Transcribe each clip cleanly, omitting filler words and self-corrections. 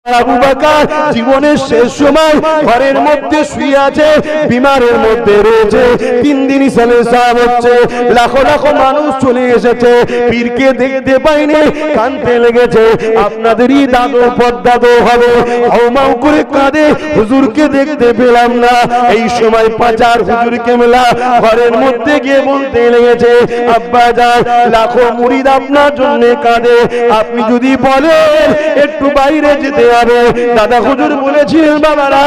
আবু বকর জীবনের শেষ সময় ঘরের মধ্যে শুয়ে আছে, বিমারের মধ্যে রয়েছে। 3 দিন সালেসাব হচ্ছে, লাখো লাখো মানুষ চলে এসেছে, পীরকে দেখতে পাইনি, কাঁদতে লেগেছে। আপনাদেরই দাদু পদ্দাদু হবে, হাউমাউ করে কাঁদে, হুজুরকে দেখতে পেলাম না। এই সময় পাচার হুজুর কেমলা ঘরের মধ্যে গিয়ে বলতে লেগেছে, আব্বা জান লাখো মুরিদ আপনার জন্য কাঁদে, আপনি যদি বলেন একটু বাইরে যেতে হবে। দাদা হুজুর বলেছিলেন, বাবারা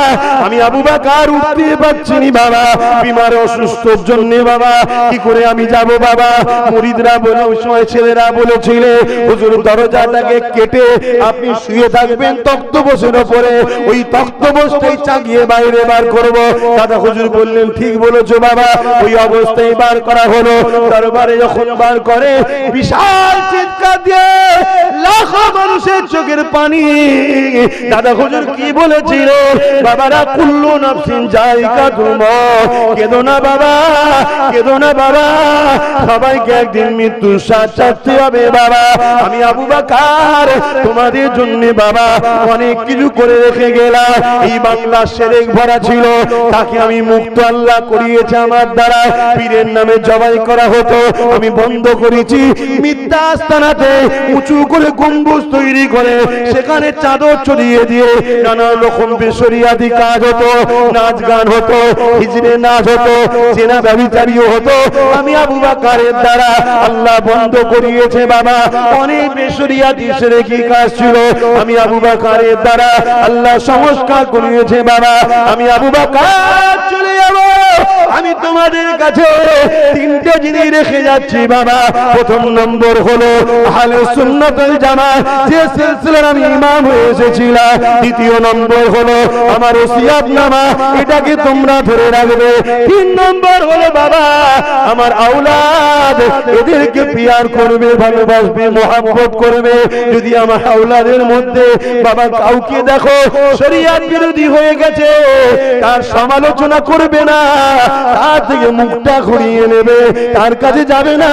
আমি আবু বকর উঠতে পারছি না বাবা, বিমার অসুস্থর জন্য বাবা, কি করে আমি যাব বাবা। মুরিদরা বলে, ওই সময় ছেলেরা বলেছিল, হুজুর দরজাটাকে কেটে আপনি শুয়ে থাকবেন তক্তপোষের উপরে, ওই তক্তপোষটাই চাগিয়ে বাইরে বার করব। দাদা হুজুর বললেন, ঠিক বলেছো বাবা। ওই অবস্থায় বার করা হলো। দরবারে যখন বার করে, বিশাল চিৎকার দিয়ে লাখো মানুষের চোখের পানি। দাদা হুজুর কি বলেছিল, বাবারা কুল্লু নাফসিন যায়িকাতুল মউত, কেঁদো না বাবা, কেঁদো না বাবা, সবাইকে একদিন মৃত্যুর স্বাদ চাখতে হবে বাবা। আমি আবু বকর তোমাদের জন্য বাবা অনেক কিছু করে রেখে গেলাম। এই বাংলা শেরেক ভরা ছিল, তাকে আমি মুক্ত আল্লাহ করিয়েছে আমার দ্বারা। পীরের নামে জবাই করা হতো, আমি বন্ধ করেছি। মিথ্যা আস্তানাতে উঁচু করে গম্বুজ তৈরি করে সেখানে চাদর ছড়িয়ে দিয়ে নানা রকম বেশরিয়াতি কাজ হতো, নাচ গান হতো, হিজড়ে নাচ হতো, জেনা ব্যভিচারীও হতো। আমি আবু বকরের দ্বারা আল্লাহ বন্ধ করিয়েছে বাবা। অনেক বেশরিয়াতি শিরকি কাজ ছিল, আমি আবু বকরের দ্বারা আল্লাহ সংস্কার করিয়েছে বাবা। আমি আবু বকর চলে যাব। আমি তোমাদের কাছে 3টে জিনিস রেখে যাচ্ছি বাবা। প্রথম নম্বর হলো আহলে সুন্নাত ওয়াল জামাত, যে সিলসিলার আমি ইমাম হয়ে এসেছিলাম। দ্বিতীয় নম্বর হলো আমার ওসিয়াতনামা, এটাকে তোমরা ধরে রাখবে। 3 নম্বর হলো বাবা আমার আওলাদ, এদেরকে পিয়ার করবে, ভালোবাসবে, মহব্বত করবে। যদি আমার আওলাদের মধ্যে বাবা কাউকে দেখো শরীয়ত বিরোধী হয়ে গেছে, তার সমালোচনা করবে না, তার থেকে মুখটা ঘুরিয়ে নেবে, তার কাছে যাবে না,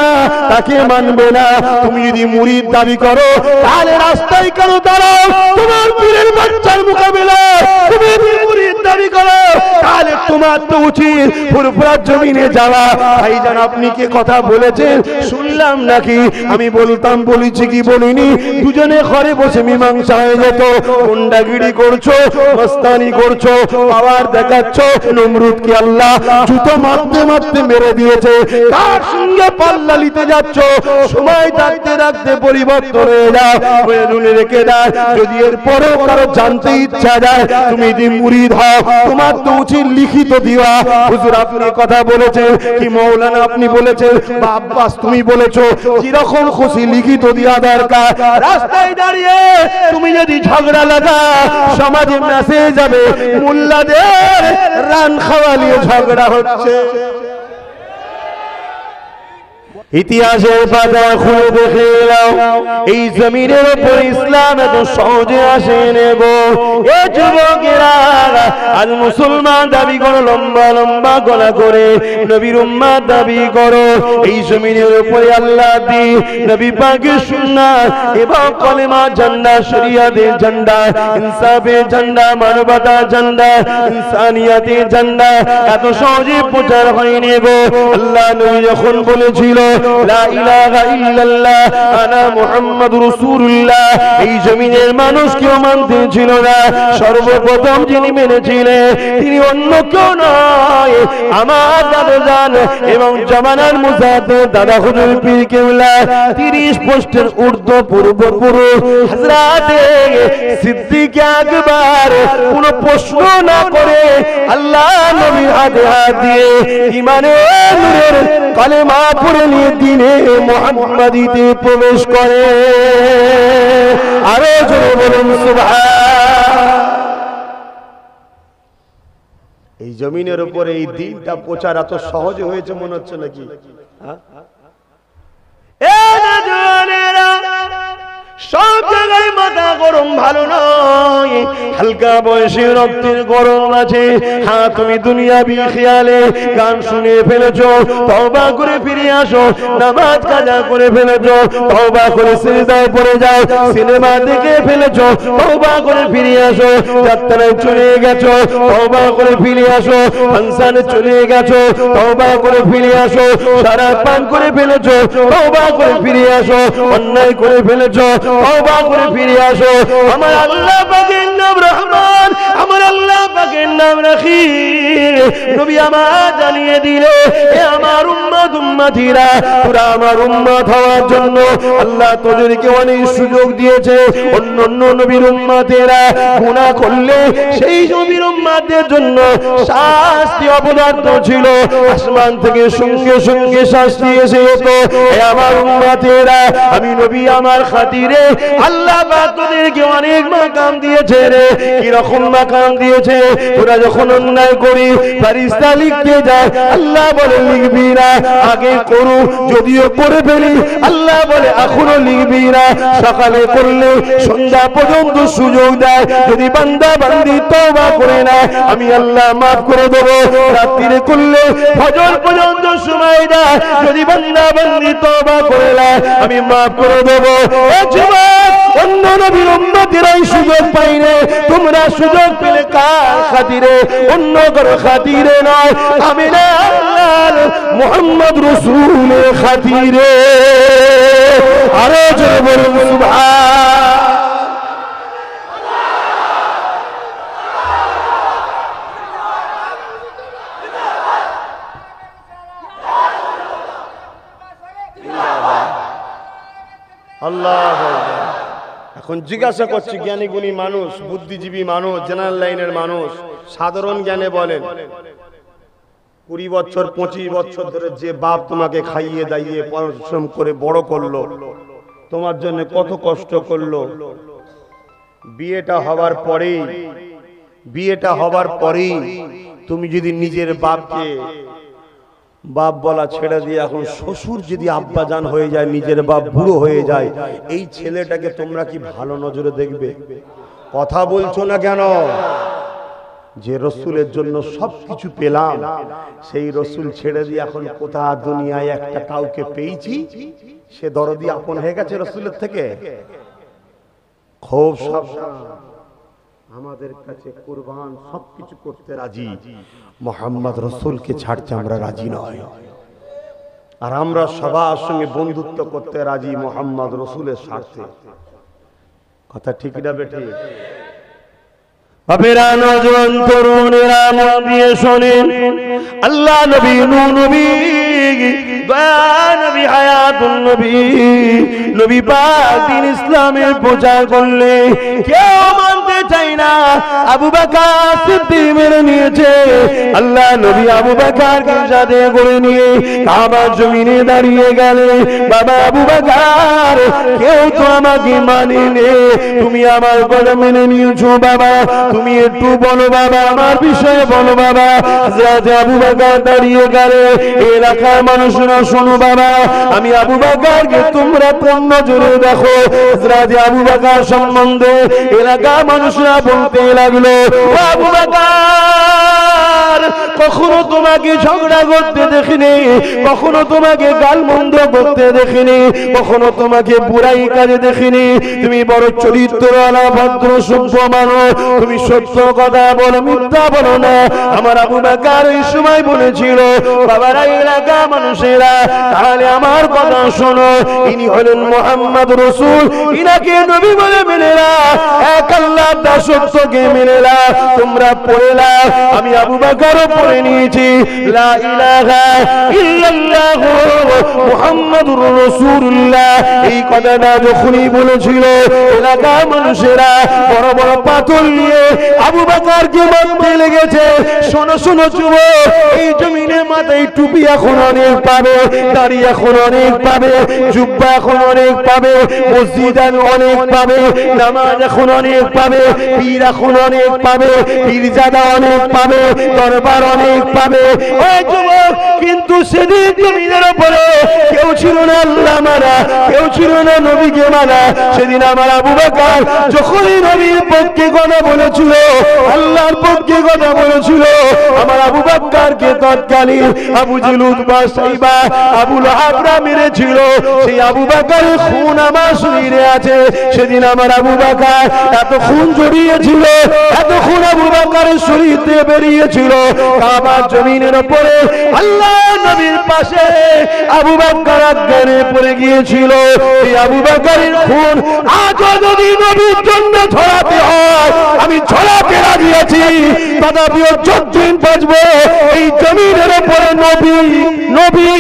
তাকে মানবে না। তুমি যদি মুরিদ দাবি করো, তাহলে রাস্তায় কেন দাঁড়াও? তোমার পীরের বাচ্চার মোকাবিলায় তুমি মুরিদ দাবি করো, তাহলে তোমার তো উচিত ফুরফুরার জমিনে যাওয়া। ভাইজান আপনি কি কথা বলেছেন শুনলাম নাকি? আমি বলতাম, বলেছি কি বলিনি? দুজনে ঘরে বসে মীমাংসা হয়ে যেত। গুন্ডাগিরি করছো, মস্তানি করছো, পাওয়ার দেখাচ্ছ। নমরুদকে আল্লাহ জুতো মারতে মারতে মেরে দিয়েছে। কার সঙ্গে পাল্লা নিতে যাচ্ছ? সময় থাকতে থাকতে পরিবর্তন হয়ে যাও, প্রয়োজনে রেখে দাও। যদি এর পরেও কারো জানতে ইচ্ছা যায় তুমি যদি মুরিদ হও, তোমার তো উচিত লিখিত দিওয়া। হুজুর আপনি কথা বলেছেন কি, মৌলানা আপনি বলেছেন, বা আব্বাস তুমি বলেছো, যেরকম খুশি লিখিত দেওয়া দরকার। রাস্তায় দাঁড়িয়ে তুমি যদি ঝগড়া লাগা, সমাজে মেসেজ যাবে মোল্লাদের রান খাওয়ালিয়ে ঝগড়া হচ্ছে। ইতিহাসের পাতা খুলে দেখে নাও, এই জমিনের উপর ইসলাম এত সহজে আসেনি গো। এ যুবকেরা আজ মুসলমান দাবি করো, লম্বা লম্বা গলা করে নবীর উম্মত দাবি করো। এই জমিনের উপরে আল্লাহ দি নবী পাকের সুন্নাত এবং কলেমা ঝান্ডা, শরিয়াতের ঝান্ডা, ইনসাফের ঝান্ডা, মানবতার ঝান্ডা, ইনসানিয়াতের ঝান্ডা এত সহজে প্রচার হয়নি গো। আল্লাহ নবী যখন বলেছিল লা ইলাহা ইল্লাল্লাহ আনা মুহাম্মাদুর রাসূলুল্লাহ, এই জমিনের মানুষ কেউ মানতে ছিল না। সর্বপ্রথম যিনি মেনেছিলেন তিনি অন্য কেউ নয়, আমার দাদাজান এবং জামানার মুজাদ্দিদ দাদা হুজুর পীর কেবলা 30 পোস্টের ঊর্ধ্ব পূর্বপুরুষ হযরতে সিদ্দিক আকবর কোনো প্রশ্ন না করে আল্লাহ নবী হাতে হাত দিয়ে ঈমানের নূরের কালেমা পড়ে নিয়ে দিনে মুহাম্মাদিতে প্রবেশ করে। আরো জোরে বলুন সুবহান। এই জমিনের উপরে এই দিনটা প্রচার এত সহজে হয়েছে মনে হচ্ছে নাকি? সব জায়গায় মাথা গরম ভালো নয়, হালকা বয়সে রক্তের গরম আছে। হ্যাঁ, তুমি দুনিয়াবি খেয়ালে গান শুনে ফেলেছো, তওবা করে ফিরে আসো। নামাজ কাজা করে ফেলেছো, তওবা করে সিজদায় পড়ে যাও। সিনেমা দেখে ফেলেছো, তওবা করে ফিরে আসো। যাত্রায় চলে গেছো, তওবা করে ফিরে আসো। ফাংশনে চলে গেছো, তওবা করে ফিরে আসো। শরাব পান করে ফেলেছো, তওবা করে ফিরে আসো। অন্যায় করে ফেলেছো, তওবা করে ফিরে আসো। আমার আল্লাহ পাকের নাম রহমান, আমার আল্লাহ পাকের নাম রহিম। নবী আমার জানিয়ে দিলে, এ আমার উম্মত উম্মতিরা, তোরা আমার উম্মত হওয়ার জন্য আল্লাহ তোদেরকে অনেক সুযোগ দিয়েছে। অন্য অন্য নবীর উম্মতেরা গুনাহ করলে সেই নবীর উম্মতের জন্য শাস্তি অবধারিত ছিল, আসমান থেকে সঙ্গে সঙ্গে শাস্তি এসে যেত। এ আমার উম্মতেরা, আমি নবী আমার খাতিরে আল্লাহ পাক তোদেরকে অনেক মাকাম দিয়েছে রে। কি রকম মাকাম দিয়েছে? তোরা যখন অন্যায় করি, ফেরেশতা লিখতে যায়, আল্লাহ বলে লিখবি না, আগে করু, যদিও করে ফেলি আল্লাহ বলে এখনো লিখবি না। সকালে করলে সন্ধ্যা পর্যন্ত সুযোগ দেয়, যদি বান্দা বান্দি তওবা করে না আমি আল্লাহ মাফ করে দেব। রাত্রিরে করলে ফজর পর্যন্ত সময় দেয়, যদি বান্দা বান্দি তওবা করে না আমি মাফ করে দেব। অন্য নবীর উম্মতেরাই সুযোগ পাইনে, তোমরা সুযোগ পেলে কার খাতিরে? অন্য কারো খাতিরে নয়, আমি না আল্লাহর মুহাম্মদ রাসূলের খাতিরে। আরো জোরে বলুন সুবহান। আল্লাহ। এখন জিজ্ঞাসা করছি, জ্ঞানী গুণী মানুষ, বুদ্ধিজীবী মানুষ, জেনারেল লাইনের মানুষ, সাধারণ জ্ঞানে বলেন, 20 বছর 25 বছর ধরে যে বাপ তোমাকে খাইয়ে দাইয়ে পরিশ্রম করে বড় করলো, তোমার জন্য কত কষ্ট করলো, বিয়েটা হবার পরেই তুমি যদি নিজের বাপকে বাপ বলা ছেড়ে দিয়ে এখন শ্বশুর যদি আব্বাজান হয়ে যায়, নিজের বাপ বুড়ো হয়ে যায়, এই ছেলেটাকে তোমরা কি ভালো নজরে দেখবে? কথা বলছো না কেন? যে রসুলের জন্য সবকিছু পেলাম, সেই রসুল ছেড়ে দিয়ে এখন কোথা দুনিয়ায় একটা কাউকে পেয়েছি, সে দরদি আপন হয়ে গেছে রসুলের থেকে। খুব সাবধান, আমাদের কাছে কুরবান সবকিছু করতে রাজি, মোহাম্মদ রসুলকে ছাড়তে আমরা রাজি নয়। আর আমরা সবার সঙ্গে বন্ধুত্ব করতে রাজি মোহাম্মদ রসুলের স্বার্থে। কথা ঠিক না বেঠিক? বাপেরা, নওজোয়ান তরুণেরা মন দিয়ে শোনেন, আল্লাহ নবী, নূহ নবী, দয়া নবী, হায়াতুন নবী, নবী পাক দ্বীন ইসলামের প্রচার করলে কেউ মানতে চায় না। আবু বকর সিদ্দিক মেনে নিয়েছে। আল্লাহ নবী আবু বকরকে সাথে করে নিয়ে কাবার জমিনে দাঁড়িয়ে গেলেন। বাবা আবু বকর, কেউ তো আমাকে মানেনি, তুমি আমার কথা মেনে নিয়েছো বাবা, তুমি একটু বলো বাবা, আমার বিষয়ে বলো বাবা। হযরত আবু বকর দাঁড়িয়ে গেলে, এলাকার মানুষরা শোনো বাবা, আমি আবু বকরকে তোমরা কোন নজরে দেখো। হযরত আবু বকর সম্বন্ধে এলাকার মানুষরা বলতে লাগলো, আবু বকর, কখনো তোমাকে ঝগড়া করতে দেখিনি, কখনো তোমাকে গালমন্দ করতে দেখিনি, কখনো তোমাকে বুড়াই কাজে দেখিনি, তুমি বড় চরিত্রওয়ালা ভদ্র সভ্য মানুষ, তুমি সত্য কথা বলো, মিথ্যা বলো না। আমার আবু বকর এই সময় বলেছিল, বাবারা, এলাকা মানুষেরা, তাহলে আমার কথা শোনো, ইনি হলেন মুহাম্মদ রাসূল, ইনাকে নবী বলে মেনে না, এক আল্লাহর দাসত্বকে মেনে না। তোমরা পড়ে না, আমি আবু বকরও পড়ে নিয়েছি, লা ইলাহা ইল্লাল্লাহ মুহাম্মাদুর রাসূলুল্লাহ। এই কথাটা যখনই বলেছিল, এলাকার মানুষেরা বড় বড় পাথর নিয়ে আবু বকরকে মারতে লেগেছে। শোনো শোনো যুবক, এই জমিনে মাথায় টুপি এখন অনেক পাবে, দাড়ি এখন অনেক পাবে, জুব্বা এখন অনেক পাবে, মসজিদ অনেক পাবে, নামাজ এখন অনেক পাবে, পীর এখন অনেক পাবে, পীরজাদা অনেক পাবে, এবার অনেক পাবে ওই যুবক। কিন্তু সেদিন জমিনের উপরে কেউ ছিল না আল্লাহ মারা, কেউ ছিল না নবীকে মারা। সেদিন আমার আবু বকর যখনই নবীর পক্ষে কথা বলেছিল, আল্লাহর পক্ষে কথা বলেছিল, আমার আবু বকরকে তৎকালীন আবু জেহেল উতবা সাইবা আবু লাহাবরা মেরেছিল। সেই আবু বকরের খুন আমার শরীরে আছে। সেদিন আমার আবু বকর এত খুন জড়িয়েছিল, এত খুন আবু বকরের শরীর থেকে বেরিয়েছিল, কাবার জমিনের উপরে আল্লাহ নবীর পাশে আবু বকর অজ্ঞানে পড়ে গিয়েছিল। এই আবু বকরের খুন আজও যদি নবীর জন্য ছড়াতে হয় আমি ছড়াতে রাজি আছি। তথাপিও যতদিন বাঁচব এই জমিনের উপরে নবী নবী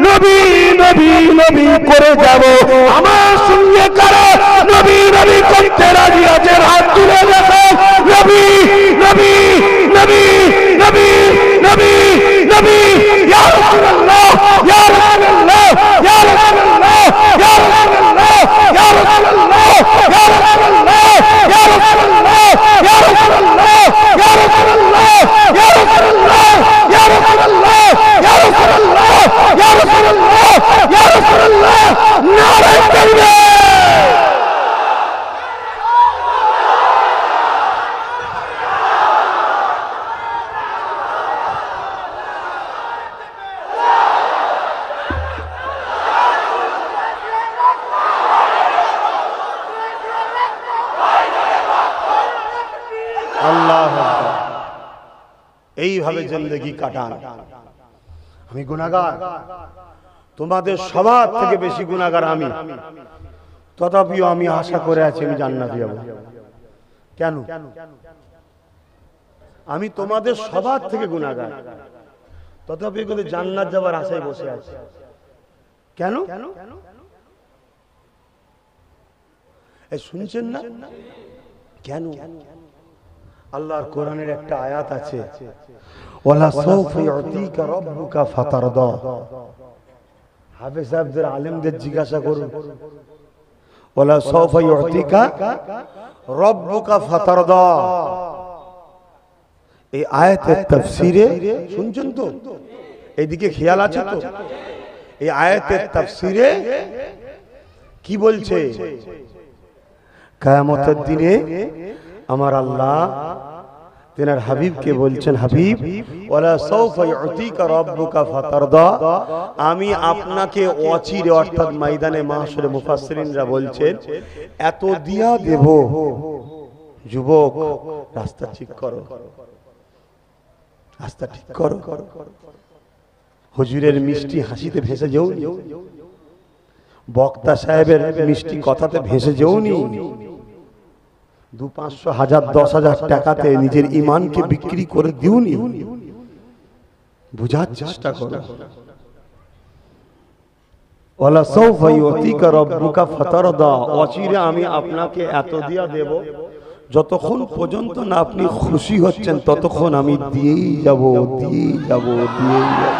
নবী নবী নবী করে যাব। আমার সঙ্গে কারা নবী নবী করতে রাজি আছে? হাত তুলে দেখো। নবী নবী নবী নবী নবী নবী ইয়া রাসূলুল্লাহ ইয়া রাসূলুল্লাহ ইয়া রাসূলুল্লাহ ইয়া রাসূলুল্লাহ ইয়া রাসূলুল্লাহ ইয়া রাসূলুল্লাহ ইয়া রাসূলুল্লাহ ইয়া রাসূলুল্লাহ ইয়া রাসূলুল্লাহ ইয়া রাসূলুল্লাহ ইয়া রাসূলুল্লাহ ইয়া রাসূলুল্লাহ ইয়া রাসূলুল্লাহ ইয়া রাসূলুল্লাহ নারে তাকবীর। এইভাবে জিন্দেগি কাটান। আমি গুনাহগার, তোমাদের সবার থেকে বেশি গুনাহগার আমি। তথাপিও আমি আশা করে আছি আমি জান্নাতে যাব। কেন? আমি তোমাদের সবার থেকে গুনাহগার, তথাপি কিন্তু জান্নাত যাবার আশায় বসে আছি। কেন? এই শুনছেন না কেন? আল্লাহর কোরআনের একটা আয়াত আছে, ওয়ালা সাউফা ইউতিকা রাব্বুকা ফাতারদা। হাফেজ সাহেবদের আলেমদের জিজ্ঞাসা করুন, ওয়ালা সাউফা ইউতিকা রাব্বুকা ফাতারদা, এই আয়াতের তাফসীরে শুনছেন তো? এইদিকে খেয়াল আছে তো? এই আয়াতের তাফসীরে কি বলছে? কিয়ামতের দিনে আমার আল্লাহ তেনার হাবিবকে বলছেন, হাবিব ওয়ালা সাউফা ইউতিকা রাব্বুকা ফাতারদা, আমি আপনাকে অচিরে অর্থাৎ ময়দানে মাহশরে মুফাসসিরিনরা বলছেন এত দিয়া দেব। যুবক রাস্তা ঠিক করো, রাস্তা ঠিক করো। হুজুরের মিষ্টি হাসিতে ভেসে যাও, বক্তা সাহেবের মিষ্টি কথাতে ভেসে যাওনি। 200, 500, 1000, 10,000 টাকাতে নিজের ঈমানকে বিক্রি করে দিওনি। বুঝার চেষ্টা করো। ওয়ালা সাউফা ইউতিকা রাব্বুকা ফাতারদা, অচিরে আমি আপনাকে এত দিয়া দেব, যতক্ষণ পর্যন্ত না আপনি খুশি হচ্ছেন ততক্ষণ আমি দিয়েই যাব, দিয়েই যাব, দিয়েই যাব।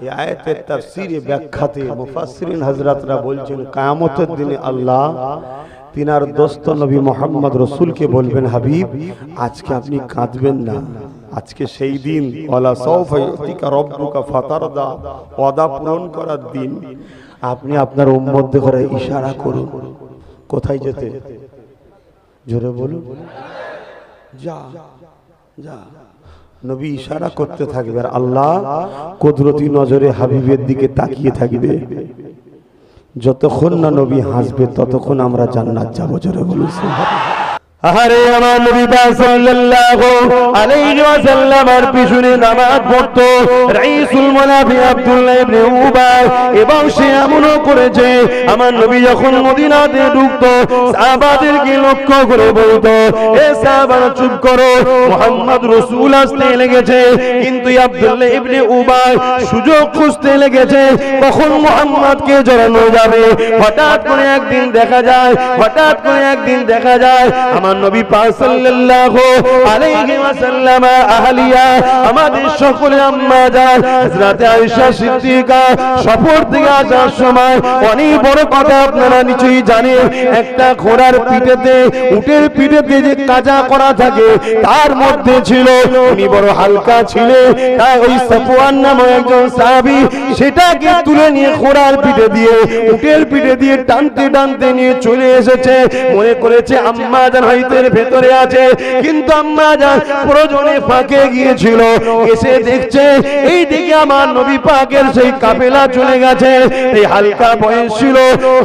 এই আয়াতের তাফসীরে ব্যাখ্যাতে মুফাসসিরিন হযরতরা বলছেন কিয়ামতের দিনে আল্লাহ তিনার দোস্ত নবী মুহাম্মদ রাসূলকে বলবেন, হাবিব আজকে আপনি কাঁদবেন না, আজকে সেই দিন ওয়ালা সাউফা ইউতিকা রাব্বুকা ফাতারদা, ওয়াদা পূরণ করার দিন। আপনি আপনার উম্মতদের করে ইশারা করুন কোথায় যেতে, জোরে বলুন, যা যা। নবী ইশারা করতে থাকবে আর আল্লাহ কুদরতি নজরে হাবিবের দিকে তাকিয়ে থাকবে। যতক্ষণ না নবী হাসবে ততক্ষণ আমরা জান্নাত যাব। জোরে বলুন সুবহানাল্লাহ। আরে আমার নবী সাল্লাল্লাহু আলাইহি ওয়াসাল্লামের পিছনে নামাজ পড়তো রাইসুল মুনাফিক আব্দুল্লাহ ইবনে উবাই, এবং সে এমনও করেছে আমার নবী যখন মদিনাতে ঢুকতো সাহাবাদেরকে লক্ষ্য করে বলতো, এ সাহাবারা চুপ করো, মুহাম্মদ রাসূল আসতে লেগেছে। কিন্তু আব্দুল্লাহ ইবনে উবাই সুযোগ খুঁজতে লেগেছে কখন মুহাম্মদকে জড়ানো যাবে। হঠাৎ করে একদিন দেখা যায় আমার আমার নবী পাক সাল্লাল্লাহু আলাইহি ওয়াসাল্লাম আহলিয়া আমাদের সকলে আম্মা জান হযরত আয়েশা সিদ্দিকা সফর থেকে আসার সময় অনেক বড় কথা আপনারা নিশ্চয়ই জানেন। একটা ঘোড়ার পিঠেতে উটের পিঠেতে যে কাজা করা থাকে তার মধ্যে ছিল, উনি বড় হালকা ছিলেন, তাই ওই সাফওয়ান নামক একজন সাহাবী সেটাকে তুলে নিয়ে ঘোড়ার পিঠে দিয়ে উটের পিঠে দিয়ে টানতে টানতে নিয়ে চলে এসেছে। মনে করেছে আম্মা জান হয়তো এর ভেতরে আছে, কিন্তু আম্মা জান প্রয়োজনে ফাঁকে গিয়েছিল। এসে দেখছে এই দিকে আমার নবী পাকের সেই কাফেলা চলে গেছে। এই হালকা বয়স ছিল,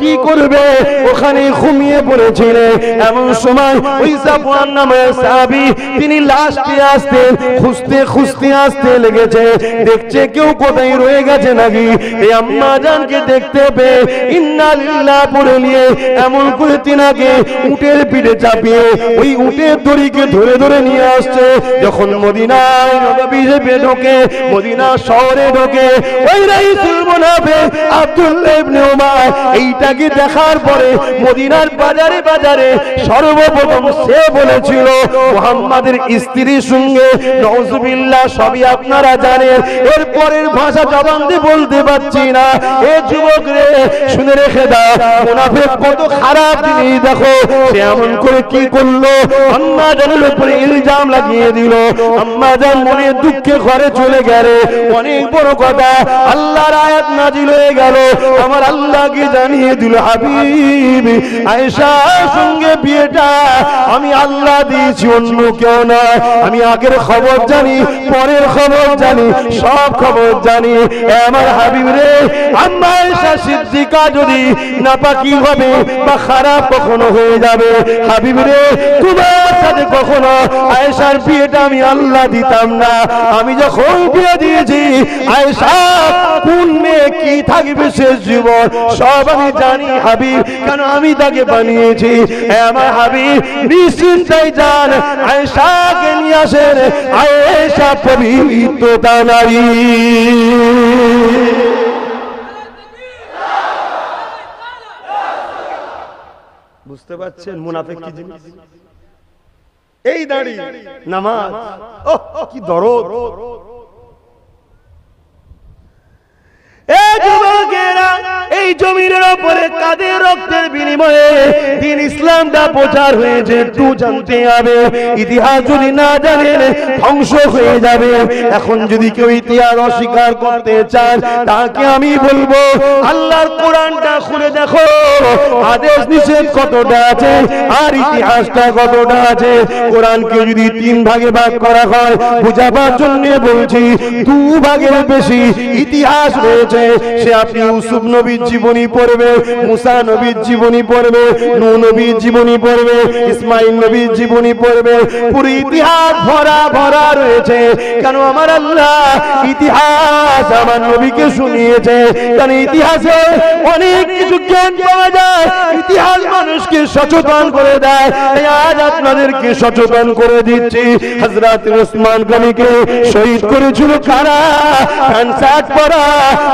কি করবে, ওখানে ঘুমিয়ে পড়েছিলেন। এমন সময় ওই সাফওয়ান নামের সাহাবী তিনি লাস্টে আসতে খুঁজতে খুঁজতে আসতে লেগেছে, দেখছে কেউ কোথায় রয়ে গেছে নাকি। এই আম্মা জানকে দেখতে পেয়ে ইন্না লিল্লাহ পড়ে নিয়ে এমন করে তিনাকে উটের পিঠে চাপিয়ে ওই উটের দড়িকে ধরে ধরে নিয়ে আসছে। যখন মদিনায় নববী ঢোকে, মদিনা শহরে ঢোকে, ওই রাইসুল মুনাফিক আব্দুল্লাহ ইবনে উমার এইটাকে দেখার পরে মদিনার বাজারে বাজারে সর্বপ্রথম সে বলেছিল মুহাম্মাদের স্ত্রীর সঙ্গে নাউজুবিল্লাহ, সবই আপনারা জানেন। এর পরের ভাষা জবান দিয়ে বলতে পারছি না। এ যুবক রে, শুনে রেখে দাও, মুনাফিক কত খারাপ জিনিস দেখো। সে এমন করে কি করলো, আম্মা জানের উপরে ইলজাম লাগিয়ে দিল। আম্মা জান মনে দুঃখে ঘরে চলে গেল। অনেক বড় কথা, আল্লাহর আয়াত নাজিল হয়ে গেল। আমার আল্লাহকে জানিয়ে দিল, হাবিব আয়েশার সঙ্গে বিয়েটা আমি আল্লাহ দিয়েছি, অন্য কেউ নয়। আমি আগের খবর জানি, পরের খবর জানি, সব খবর জানি। আমার হাবিব রে, আম্মা আয়েশা সিদ্দিকা যদি নাপাকি হবে বা খারাপ কখনো হয়ে যাবে, হাবিব রে তোমার সাথে কখনো আয়েশার বিয়েটা আমি আল্লাহ দিতাম না। আমি যখন বিয়ে দিয়েছি আয়েশা কোন মেয়ে কি থাকবে শেষ জীবন সব আমি জানি হাবিব, কেন আমি তাকে বানিয়েছি। আমার হাবিব নিশ্চিন্তায় যান, আয়েশাকে নিয়ে আসেন। আয়েশা পবিত্রতা নারী। বুঝতে পারছেন মুনাফিক কি জিনিস? এই দাড়ি, নামাজ, ওহ কি দরদ। এই জমিনের উপরে কাদের রক্তের বিনিময়ে দিন ইসলামটা প্রচার হয়েছে, একটু জানতে হবে। ইতিহাস যদি না জানেন ধ্বংস হয়ে যাবে। এখন যদি কেউ ইতিহাস অস্বীকার করতে চান, তাকে আমি বলবো আল্লাহর কোরআনটা খুলে দেখো, আদেশ নিষেধ কতটা আছে আর ইতিহাসটা কতটা আছে। কোরআনকে যদি 3 ভাগে ভাগ করা হয়, বুঝাবার জন্য বলছি 2 ভাগের বেশি ইতিহাস রয়েছে। সে আপনি ইউসুফ নবীর জীবনী পড়বে, মুসা নবীর জীবনী পড়বে, নূহ নবীর জীবনী পড়বে, ইসমাইল নবীর জীবনী পড়বে, পুরো ইতিহাস ভরা ভরা রয়েছে। কেন আমার আল্লাহ ইতিহাস আমার নবীকে শুনিয়েছে, কারণ ইতিহাসে অনেক কিছু জ্ঞান পাওয়া যায়। ইতিহাস মানুষকে সচেতন করে দেয়। আজ আপনাদেরকে সচেতন করে দিচ্ছি। হযরত ওসমান গনিকে শহীদ করেছিল কারা? প্যান্ট পরা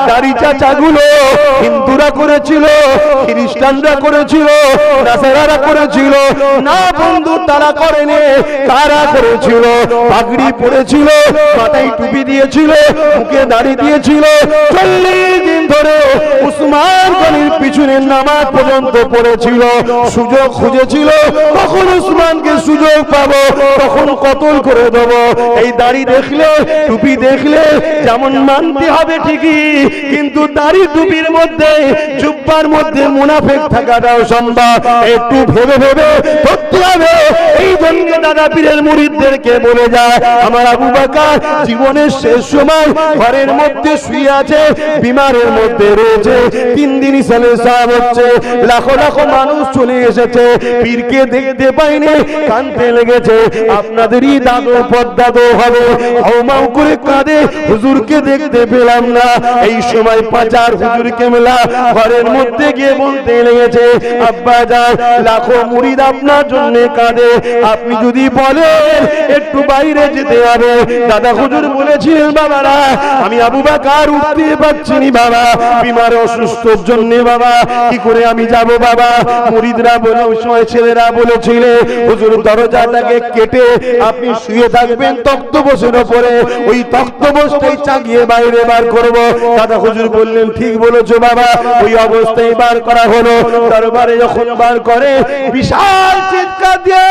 দাড়ি চাচাগুলো হিন্দুরা করেছিল, খ্রিস্টানরা করেছিল, নাসারারা করেছিল না বন্ধু, তারা করেনি। কারা করেছিল? পাগড়ি পরেছিল, মাথায় টুপি দিয়েছিল, মুখে দাড়ি দিয়েছিল। 40 দিন ধরে ওসমান গনির পিছনে নামাজ পর্যন্ত পড়েছিল। সুযোগ খুঁজেছিল, কখন ওসমানকে সুযোগ পাবো, কখন কতল করে দেব। এই দাড়ি দেখলে, টুপি দেখলে যেমন মানতে হবে ঠিকই, কিন্তু দাড়ি টুপির মধ্যে, জুব্বার মধ্যে মুনাফিক থাকাটাও সম্ভব। একটু ভেবে ভেবে ধরতে হবে। এই জন্য দাদা পীরের মুরিদদেরকে বলে যায়, আমার আবু বকর জীবনের শেষ সময় ঘরের মধ্যে শুয়ে আছে, বিমারের মধ্যে রয়েছে। 3 দিন সালে সাহেব হচ্ছে, লাখো লাখো মানুষ চলে এসেছে, পীরকে দেখতে পাইনি, কাঁদতে লেগেছে। আপনাদেরই দাদু পদ্দাদু হবে, হাউমাউ করে কাঁদে, হুজুরকে দেখতে পেলাম না। এই সময় পাচার হুজুর কেমলা ঘরের মধ্যে গিয়ে বলতে লেগেছে, আব্বা জান লাখো মুরিদ আপনার জন্য কাঁদে, আপনি যদি বলেন একটু বাইরে যেতে হবে। দাদা হুজুর বলেছিলেন বাবারা আমি আবু বকর উঠতে পারছি না বাবা, বিমার অসুস্থর জন্য বাবা কি করে আমি যাব বাবা। মুরিদরা বলে ওই সময় ছেলেরা বলেছিল হুজুর দরজাটাকে কেটে আপনি শুয়ে থাকবেন তক্তপোষের উপরে, ওই তক্তপোষটাই চাগিয়ে বাইরে বার করব। দাদা হুজুর বললেন ঠিক বলেছো বাবা। ওই অবস্থায় বার করা হলো। দরবারে যখন বার করে বিশাল চিৎকার দিয়ে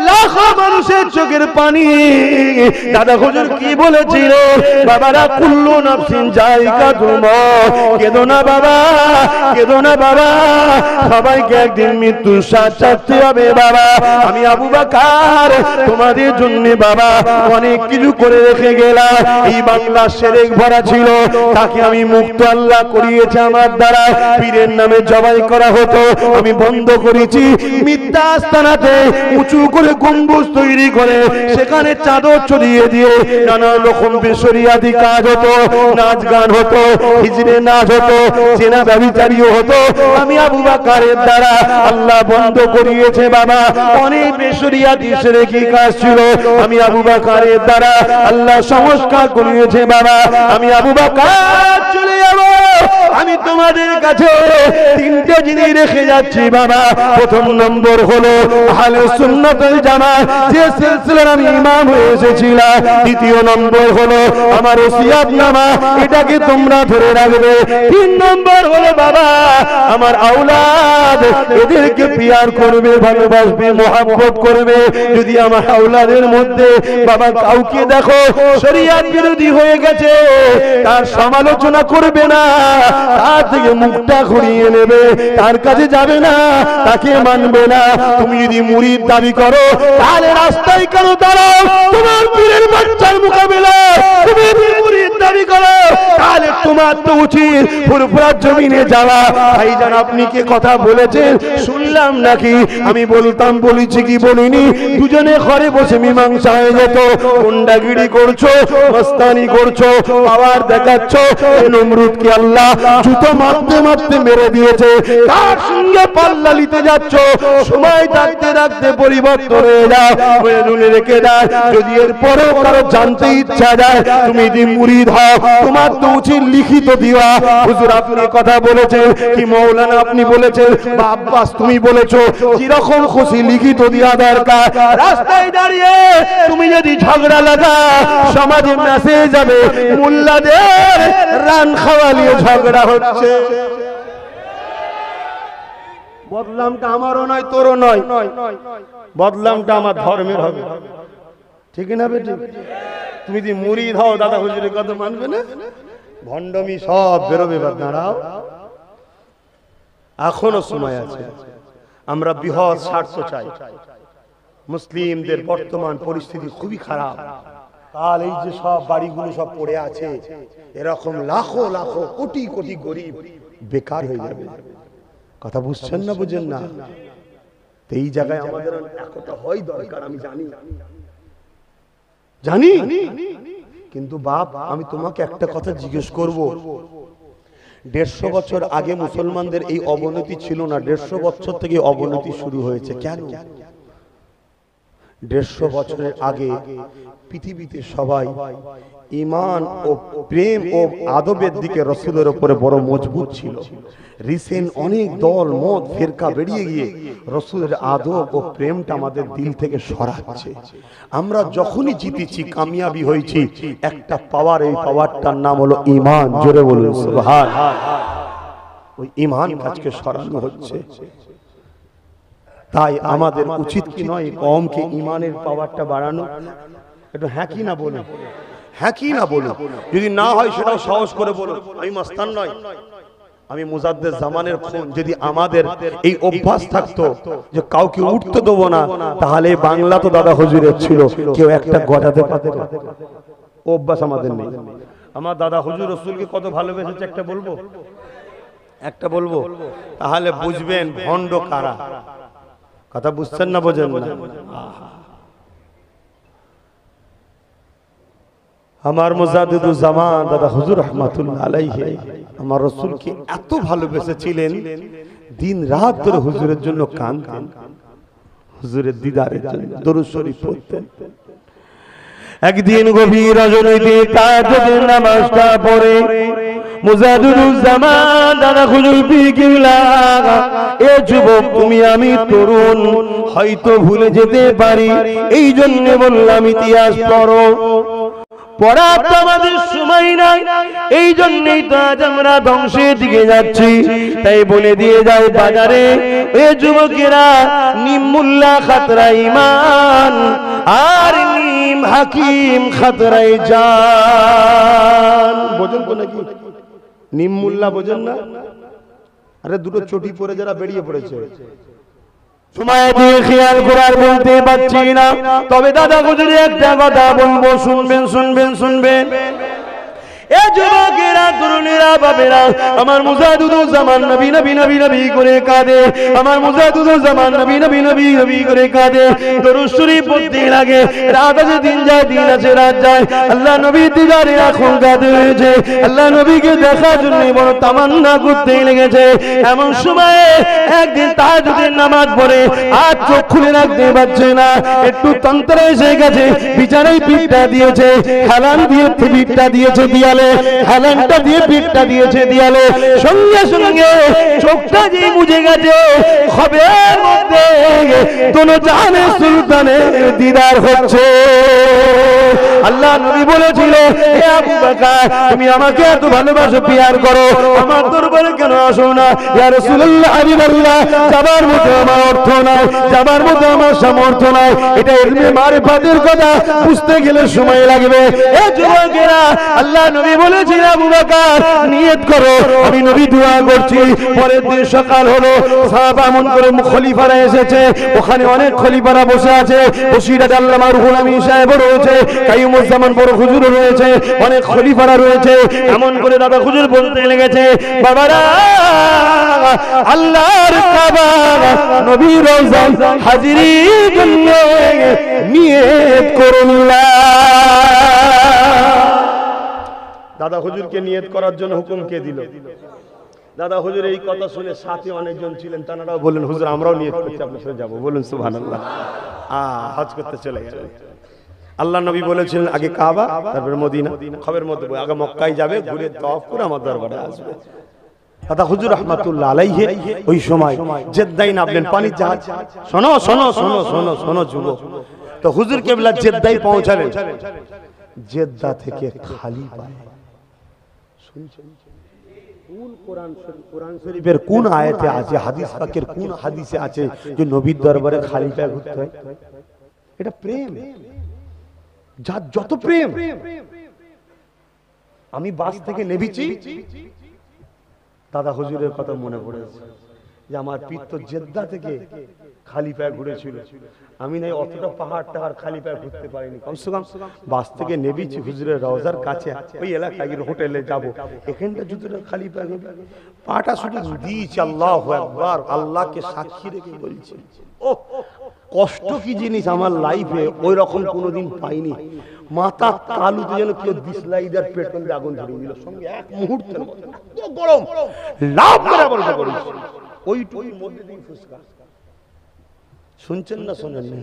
লাখো মানুষের চোখের পানি। দাদা হুজুর কি বলেছিল বাবারা কুল্লু নাফসিন যায়িকাতুল মউত, কেঁদো না বাবা, কেঁদো না বাবা, সবাইকে একদিন মৃত্যুর স্বাদ চাখতে হবে বাবা। আমি আবু বকর তোমাদের জন্য বাবা অনেক কিছু করে রেখে গেলাম। এই বাংলা শেরেক ভরা ছিল, তাকে আমি মুক্ত আল্লাহ করিয়েছে আমার দ্বারা। পীরের নামে জবাই করা হতো, আমি বন্ধ করেছি। মিথ্যা আস্তানাতে উঁচু করে গম্বুজ তৈরি করে সেখানে চাদর ছড়িয়ে দিয়ে নানা রকম বেশরিয়াতি কাজ হতো, নাচ গান হতো, হিজড়ে নাচ হতো, জেনা ব্যভিচারীও হতো। আমি আবু বকরের দ্বারা আল্লাহ বন্ধ করিয়েছে বাবা। অনেক বেশরিয়াতি শিরকি কাজ ছিল, আমি আবু বকরের দ্বারা আল্লাহ সংস্কার করিয়েছে বাবা। আমি আবু বকর চলে যাব। আমি তোমাদের কাছে তিনটে জিনিস রেখে যাচ্ছি বাবা। প্রথম নম্বর হলো আহলে সুন্নাত ওয়াল জামাত, যে সিলসিলার আমি ইমাম হয়ে এসেছিলাম। দ্বিতীয় নম্বর হলো আমার ওসিয়াতনামা, এটাকে তোমরা ধরে রাখবে। তিন নম্বর হলো বাবা আমার আওলাদ, এদেরকে পিয়ার করবে, ভালোবাসবে, মহব্বত করবে। যদি আমার আওলাদের মধ্যে বাবা কাউকে দেখো শরিয়ত বিরোধী হয়ে গেছে, তার সমালোচনা করবে না, তার থেকে মুখটা ঘুরিয়ে নেবে, তার কাছে যাবে না, তাকে মানবে না। তুমি যদি মুরিদ দাবি করো তাহলে রাস্তায় কেন দাঁড়াও? তোমার পীরের বাচ্চার মোকাবিলা তুমি মুরিদ দাবি করো তাহলে তোমার তো উচিত ফুরফুরার জমিনে যাওয়া। ভাইজান আপনি কি কথা বলেছেন শুনলাম নাকি? আমি বলতাম, বলেছি কি বলিনি? দুজনে ঘরে বসে মীমাংসা হয়ে যেত। গুন্ডাগিরি করছো, মস্তানি করছো, পাওয়ার দেখাচ্ছ। নমরুদকে আল্লাহ জুতো মারতে মারতে মেরে দিয়েছে, তার সঙ্গে পাল্লা নিতে যাচ্ছ। সময় থাকতে থাকতে পরিবর্তন হয়ে যাও, মনে রেখে দাও। যদি এর পরেও কারো জানতে ইচ্ছা যায় তুমি যদি মুরিদ হও, তোমার তো উচিত লিখিত দিওয়া। হুজুর আপনি কথা বলেছেন কি মৌলানা আপনি বলেছেন বা আব্বাস তুমি বলেছো, যেরকম খুশি লিখিত দেওয়া দরকার। রাস্তায় দাঁড়িয়ে তুমি যদি ঝগড়া লাগা সমাজে মেসেজ যাবে মোল্লাদের রান খাওয়ালিয়ে ঝগড়া হচ্ছে। বদলামটা আমারও নয়, তোরও নয়, বদলামটা আমার ধর্মের হবে। ঠিক না বেটি? তুমি যদি মুরিদ হও দাদা হুজুরের কথা মানবে না, ভণ্ডমি সব বেরোবে। দাঁড়াও, এখনো সময় আছে। আমরা বৃহৎ স্বার্থ চাই। মুসলিমদের বর্তমান পরিস্থিতি খুবই খারাপ। কাল এই যে সব বাড়িগুলো সব পড়ে আছে, এরকম লাখো লাখো কোটি কোটি গরিব বেকার হয়ে যাবে। কথা বুঝছেন না? বুঝেন না? এই জায়গায় আমাদের একটা হয় দরকার, আমি জানি। কিন্তু বাপ আমি তোমাকে একটা কথা জিজ্ঞেস করব। 150 বছর আগে মুসলমানদের এই অবনতি ছিল না, 150 বছর থেকে অবনতি শুরু হয়েছে। কেন? 150 বছরের আগে পৃথিবীতে সবাই ঈমান ও প্রেম ও আদবের দিকে রাসূলের উপরে বড় মজবুত ছিল। রিসেন্ট অনেক দল মত ফিরকা বেরিয়ে গিয়ে রাসূলের আদব ও প্রেমটা আমাদের দিল থেকে সরাচ্ছে। আমরা যখনই জিতেছি, কামিয়াবি হয়েছি, একটা পাওয়ার, এই পাওয়ারটার নাম হলো ঈমান। জোরে বলুন সুবহানাল্লাহ। ওই ঈমান কাজকে সরানো হচ্ছে। তাই আমাদের উচিত কি নয় কওমকে ঈমানের পাওয়ারটা বাড়ানো? একটু হ্যাঁ কি না বলুন, হ্যাঁ কি না বলুন। যদি না হয় সেটাও সাহস করে বলুন। আমি মাস্তান নয়, আমি মুজাদ্দেদ জামানের খুন। যদি আমাদের এই অভ্যাস থাকতো যে কাউকে উঠতে দেবো না, তাহলে বাংলা তো দাদা হুজুরের ছিল, কেউ একটা গজাতে পারত। অভ্যাস আমাদের নেই। আমার দাদা হুজুর রাসূলকে কত ভালোবেসেছে একটা বলবো, তাহলে বুঝবেন ভণ্ড কারা। কথা বুঝছেন না? বোঝেন না? আমার মুজাদ্দিদুল জামান দাদা হুজুর রাহমাতুল্লাহ আলাইহি আমার রাসূলকে এত ভালোবেসেছিলেন, দিন রাত ধরে হুজুরের জন্য কাঁদতেন। হুজুরের দিদারের জন্য দরুদ শরীফ পড়তেন। একদিন গভীর রজনীতে তাহাজ্জুদের নামাজটা পড়ে মুজাহিদুজ্জামান দাদা হুজুর পীর কিবলা, এ যুবক তুমি আমি তরুণ, হয়তো ভুলে যেতে পারি, এই জন্য বললাম ইতিহাস পড়ো। পড়ার তো আমাদের সময় নাই, এই জন্যই তো আজ আমরা ধ্বংসের দিকে যাচ্ছি। তাই বলে দিয়ে যাও বাজারে, এ যুবকেরা, নিম মুল্লা খাতরা ইমান, আর নিম হাকিম খাতরাই জান। বোঝেন তো নাকি? নিম মুল্লা বোঝেন না? আরে দুটো চটি পরে যারা বেরিয়ে পড়েছে, সময় দিয়ে খেয়াল করার বলতে পারছি না, তবে দাদা হুজুরের একটা কথা বলবো, শুনবেন শুনবেন শুনবেন। এ যুবকেরা, তরুণেরা, বাবেরা, আমার মুজাহিদুজ্জামান নবী নবী নবী নবী করে কাঁদে, আমার মুজাহিদুজ্জামান নবী নবী নবী নবী করে কাঁদে। দরুদ শরীফ পড়তে লাগে, রাত আছে দিন যায়, দিন আছে রাত যায়, আল্লাহ নবী দিদারে এখন কাঁদে হয়েছে, আল্লাহ নবীকে দেখার জন্য বড় তামান্না করতে লেগেছে। এমন সময়ে একদিন তাহাজ্জুদের নামাজ পড়ে আর চোখ খুলে রাখতে পারছে না, একটু তন্ত্র এসে গেছে, বিছানায় পিঠটা দিয়েছে, হেলান দিয়ে পিঠটা দিয়েছে দিয়ালে, হেলানটা দিয়ে পিঠটা দিয়েছে দিয়ালে, সঙ্গে সঙ্গে চোখটা যে মুজে গেছে, খবের মধ্যে দোনো জাহানের সুলতানের দিদার হচ্ছে। আল্লাহ নবী বলেছিল, হে আবু বকর, তুমি আমাকে এত ভালোবাসো, পিয়ার করো, আমার দরবারে কেন আসো না? ইয়া রাসূলুল্লাহ, হাবিবাল্লাহ, যাবার মতো আমার অর্থ নাই, যাবার মতো আমার সামর্থ্য নাই, এটা ইলমে মারিফাতের কথা, বুঝতে গেলে সময় লাগবে। এ যুবকেরা, আল্লাহ নবী বলেছেন, আবু বকর নিয়ত করো, আমি নবী দোয়া করছি। পরের দিন সকাল হলো, সাহাবা এমন করে খলিফারা এসেছে, ওখানে অনেক খলিফারা বসে আছে, বসিরাত আল্লামা রুহুল আমিন সাহেব রয়েছে, কাইয়ুমুজ্জামান বড় হুজুর রয়েছে, অনেক খলিফারা রয়েছে। এমন করে দাদা হুজুর বলতে লেগেছে, বাবারা, আল্লাহর কাবা নবীর রওজা হাজিরির জন্য নিয়ত করুন। দাদা হুজুরকে নিয়ত করার জন্য হুকুম কে দিল? দাদা হুজুর এই কথা শুনে সাথে অনেকজন ছিলেন, তারাও বললেন, হুজুর আমরাও নিয়ত করছি, আপনার সাথে যাবো। বলুন সুবহানাল্লাহ। হজ করতে চলে গেলেন। আল্লাহ নবী বলেছিলেন, আগে কাবা, তারপরে মদিনা। খবরের মধ্যে আগে মক্কায় যাবে, ঘুরে তাওয়াফ করে আমার দরবারে আসবে। দাদা হুজুর রাহমাতুল্লাহ আলাইহি ওই সময় জেদ্দায় নামলেন পানির জাহাজ। শোনো শোনো শোনো শোনো শোনো যুবক, তো হুজুর কেবলা জেদ্দায় পৌঁছালেন। জেদ্দা থেকে খালি পায়ে, শুনছেন কোন কোরআন শরীফের কোন আয়াতে আছে, হাদিস পাকের কোন হাদিসে আছে যে নবীর দরবারে খালি পায়ে ঘুরতে হয়? এটা প্রেম, যার যত প্রেম। আমি বাস থেকে নেমেছি, দাদা হুজুরের কথা মনে পড়েছে যে আমার পীর তো জেদ্দা থেকে খালি পায়ে ঘুরেছিল, আমি নাই অতটা পাহাড় টাহাড় খালি পায়ে ঘুরতে পারিনি। কমসে কম বাস থেকে নেমেছি হুজুরের রওজার কাছে, ওই এলাকায় হোটেলে যাব, এখানটা জুতোটা খালি পায়ে পাটা শুধু দিয়েছি। আল্লাহু আকবার, আল্লাহকে সাক্ষী রেখে বলছি, ও কষ্ট কি জিনিস আমার লাইফে ওই রকম কোনোদিন পাইনি। মাথা তালুতে যেন কেউ দিসলাইদার পেট্রোল দিয়ে আগুন ধরিয়ে দিল, সঙ্গে এক মুহূর্তের মধ্যে গরম লাভ করে আবার করেছে, ওইটুকুর মধ্যে দিন ফুসকা। শুনছেন না শোনেন না?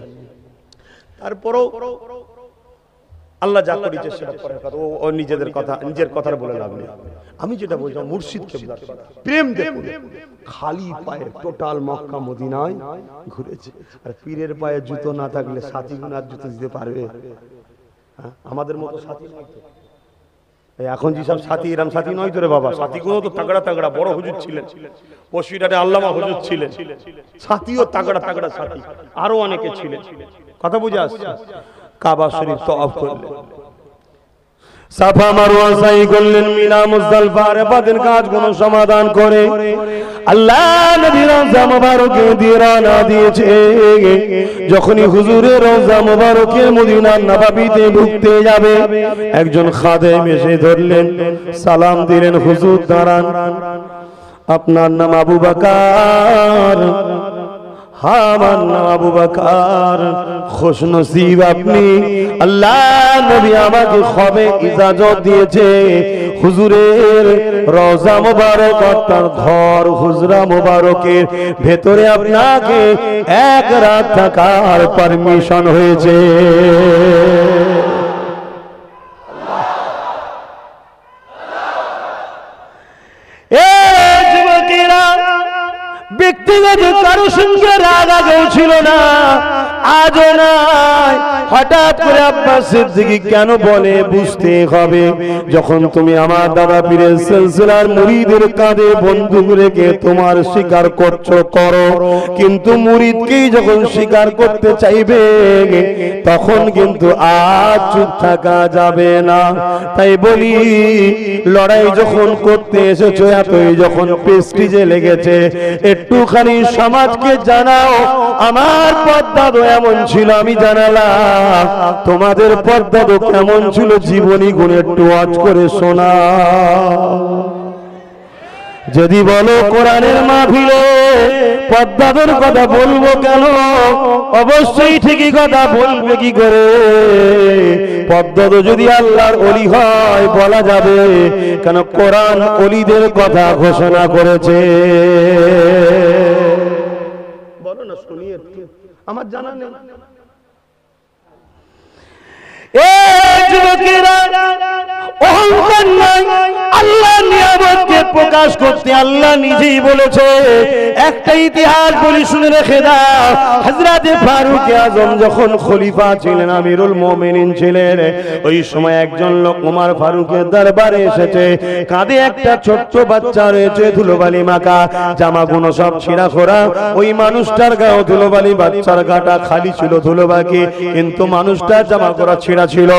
তারপরও আল্লাহ যা করেছে সেটা পরের কথা, ও নিজেদের কথা, নিজের কথা বলে লাভ নেই। আমি যেটা বলছিলাম মুর্শিদ কেবলার প্রেম দেখুন, খালি পায়ে টোটাল মক্কা মদিনায় ঘুরেছে। আর পীরের পায়ে জুতো না থাকলে সাথী গুনার জুতো দিতে পারবে? আমাদের মতো সাথী নয় তো এখন, যেসব সাথী এরম সাথী নয় তো রে বাবা। সাথীগুলো তো তাগড়া তাগড়া বড় হুজুর ছিলেন, বসিরহাটে আল্লামা হুজুর ছিলেন, সাথীও তাগড়া তাগড়া সাথী, আরো অনেকে ছিলেন। কথা বুঝে আসছে? কাবা শরীফ তওয়াফ করলেন, সাফা মারওয়া সাই করলেন, মিনা মুজদালিফা আরাফাতের কাজগুলো সমাধান করে আল্লাহ নবী রওজা মুবারকে দিয়ে রওনা দিয়েছে। যখনই হুজুরের রওজা মুবারকে মদিনার নববীতে ঢুকতে যাবে, একজন খাদেম এসে ধরলেন, সালাম দিলেন, হুজুর দাঁড়ান, আপনার নাম আবু বকর? আমার নাম আবু বকর, খুশনসিব আপনি। আল্লাহ নবী আমাকে খবে ইজাজত দিয়েছে হুজুরের রওজা মুবারক অর্থাৎ ঘর হুজরা মুবারকের ভেতরে আপনাকে এক রাত থাকার পারমিশন হয়েছে। ব্যক্তিগত কারো সঙ্গে রাগ আগেও ছিল না, আজও নাই। হঠাৎ করে আব্বাস সিদ্দিকী কেন বলে বুঝতে হবে, যখন তুমি আমার দাদা পীরের সিলসিলার মুরিদের কাঁধে বন্দুক রেখে তোমার স্বীকার করছো করো, কিন্তু মুরিদকেই যখন স্বীকার করতে চাইবে তখন কিন্তু আর চুপ থাকা যাবে না। তাই বলি লড়াই যখন করতে এসেছো, এতই যখন প্রেস্টিজে লেগেছে, একটুখানি সমাজকে জানাও আমার পর্দা তো এমন ছিল আমি জানালাম, তোমাদের পর্দা তো কেমন ছিল জীবনী গুণে একটু ওয়াজ করে শোনা। যদি বলো কোরআনের মাহফিলে পর্দাদের কথা বলবো কেন, অবশ্যই ঠিকই কথা বলবে কি করে। পর্দা তো যদি আল্লাহর ওলি হয় বলা যাবে, কেন কোরআন ওলিদের কথা ঘোষণা করেছে। বলো না, শুনিয়ে আমার জানা নেই। অহংকার নাই, আল্লাহ নিয়ামতকে প্রকাশ করতে আল্লাহ নিজেই বলেছে। একটা ইতিহাস বলি, শুনে রেখে দাও। হযরত ফারুক আযম যখন খলিফা ছিলেন, আমিরুল মুমিনিন ছিলেন, ওই সময় একজন লোক ওমর ফারুকের দরবারে এসেছে। কাঁধে একটা ছোট্ট বাচ্চা রয়েছে, ধুলোবালি মাখা, জামাগুলো সব ছিঁড়া খোরা। ওই মানুষটার গায়ে ধুলোবালি, বাচ্চার গাটা খালি ছিল ধুলোবাকি, কিন্তু মানুষটার জামা করা ছিঁড়া ছিল।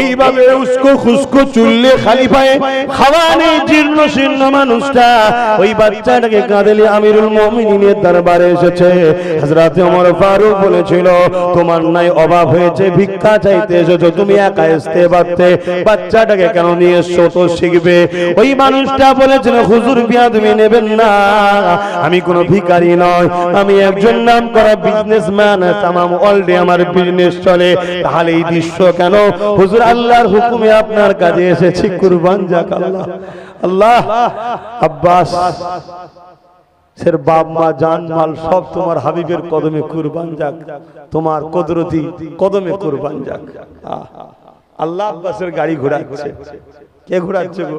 এইভাবে উস্কো খুস্কো চুললে খালি পায়ে খাওয়া নেই, জীর্ণ শীর্ণ মানুষটা ওই বাচ্চাটাকে কাঁদেলে আমিরুল মুমিনিনের দরবারে এসেছে। হযরত ওমর ফারুক বলেছিল, তোমার নাই অভাব হয়েছে, ভিক্ষা চাইতে এসেছো, তুমি একা আসতে পারতে, বাচ্চাটাকে কেন নিয়ে এসছো, তো শিখবে। ওই মানুষটা বলেছিল, হুজুর বিয়াদবি নেবেন না, আমি কোনো ভিখারি নয়, আমি একজন নামকরা বিজনেসম্যান, তামাম ওয়ার্ল্ডে আমার বিজনেস চলে। তাহলে এই দৃশ্য কেন হুজুর? আল্লাহর হুকুমে আপনার কাছে এসেছি, কুরবান যাক আল্লাহ। আল্লাহ আব্বাস সের বাপ মা জান মাল সব তোমার হাবিবের কদমে কুরবান যাক, তোমার কুদরতি কদমে কুরবান যাক। আল্লাহ আব্বাসের গাড়ি ঘোরাচ্ছে। কে ঘোরাচ্ছে গো?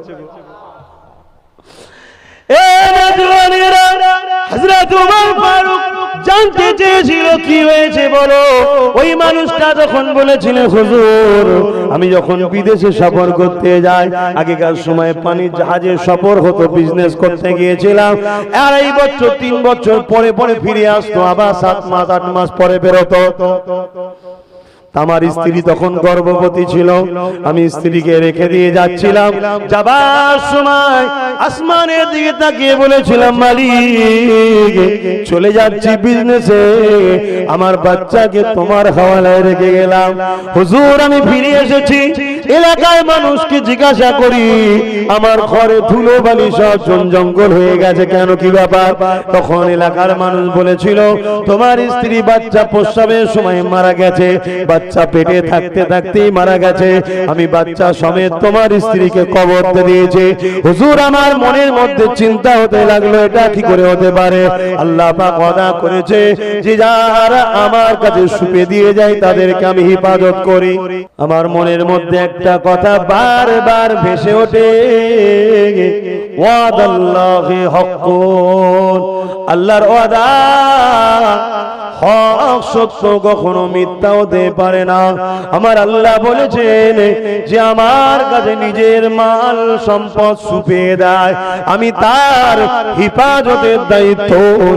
হযরত ওমর ফারুক জানতে চেয়েছিল কি হয়েছে বলো। ওই মানুষটা যখন বলেছিলেন, হুজুর আমি যখন বিদেশে সফর করতে যাই, আগেকার সময় পানির জাহাজে সফর হতো, বিজনেস করতে গিয়েছিলাম, 2.5 বছর 3 বছর পরে পরে ফিরে আসতো, আবার 7 মাস 8 মাস পরে বেরোতো। আমার স্ত্রী তখন গর্ভবতী ছিল, আমি স্ত্রীকে রেখে দিয়ে যাচ্ছিলাম। যাবার সময় আসমানের দিকে তাকিয়ে বলেছিলাম, মালিক চলে যাচ্ছি বিজনেসে, আমার বাচ্চাকে তোমার হাওয়ালায় রেখে গেলাম। হুজুর আমি ফিরে এসেছি, এলাকায় মানুষকে জিজ্ঞাসা করি, আমার ঘরে ধুলো বালি সব জঙ্গল হয়ে গেছে, কেন কি ব্যাপার? তখন এলাকার মানুষ বলেছিল, তোমার স্ত্রী বাচ্চা প্রসবের সময় মারা গেছে, বাচ্চা পেটে থাকতে থাকতেই মারা গেছে, আমি বাচ্চা সমেত তোমার স্ত্রীকে কবর দিয়েছি। হুজুর আমার মনের মধ্যে চিন্তা হতে লাগলো, এটা কি করে হতে পারে? আল্লাহ পাক ওয়াদা করেছে যে যারা আমার কাছে সুপে দিয়ে যায় তাদেরকে আমি হেফাজত করি। আমার মনের মধ্যে একটা কথা বারবার ভেসে ওঠে, ওয়াদাল্লাহি হাক্কুন, আল্লাহর ওয়াদা হক সত্য, কখনো মিথ্যা হতে পারে না। আমার আল্লাহ বলেছেন যে আমার কাছে নিজের মাল সম্পদ সুপে দেয়, আমি তার হেফাজতের দায়িত্ব